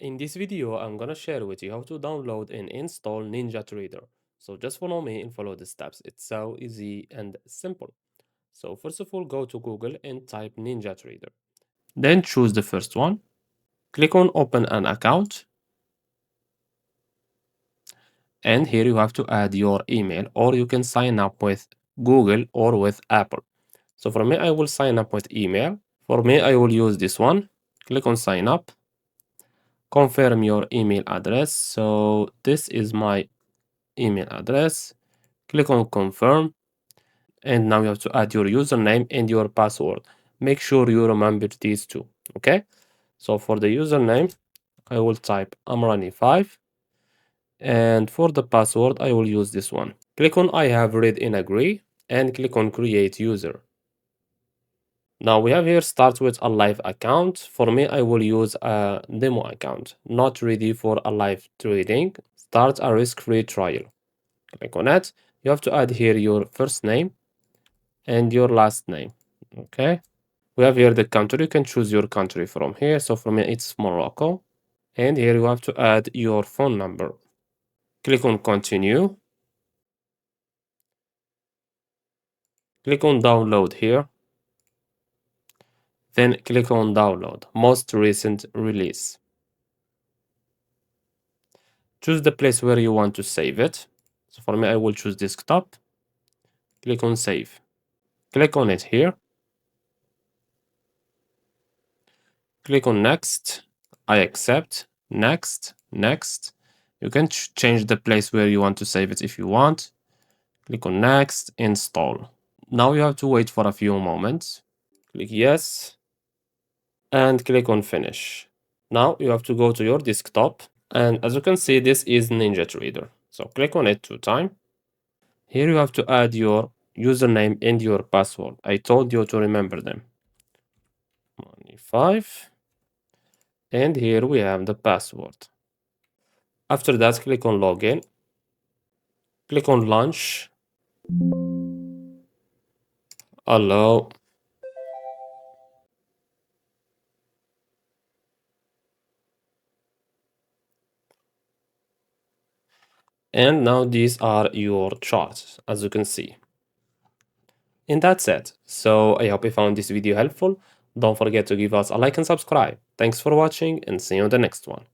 In this video, I'm gonna share with you how to download and install NinjaTrader. So just follow me and follow the steps. It's so easy and simple. So first of all, go to Google and type NinjaTrader. Then choose the first one. Click on open an account. And here you have to add your email, or you can sign up with Google or with Apple. So for me, I will sign up with email. For me, I will use this one. Click on sign up. Confirm your email address. So this is my email address. Click on confirm, and now you have to add your username and your password. Make sure you remember these two. Okay, so for the username I will type amrani5, and for the password I will use this one. Click on I have read and agree, and click on create user. Now we have here start with a live account. For me, I will use a demo account, not ready for a live trading. Start a risk-free trial. Click on it. You have to add here your first name and your last name. Okay, we have here the country. You can choose your country from here. So for me, it's Morocco. And here you have to add your phone number. Click on continue. Click on download here. Then click on download, most recent release. Choose the place where you want to save it. So for me, I will choose desktop. Click on save. Click on it here. Click on next. I accept. Next. Next. You can change the place where you want to save it if you want. Click on next. Install. Now you have to wait for a few moments. Click yes. And click on finish. Now you have to go to your desktop. And as you can see, this is NinjaTrader. So click on it 2 times. Here you have to add your username and your password. I told you to remember them. 5. And here we have the password. After that, click on login. Click on launch. Allow. And now these are your charts, as you can see. And that's it. So I hope you found this video helpful. Don't forget to give us a like and subscribe. Thanks for watching, and see you in the next one.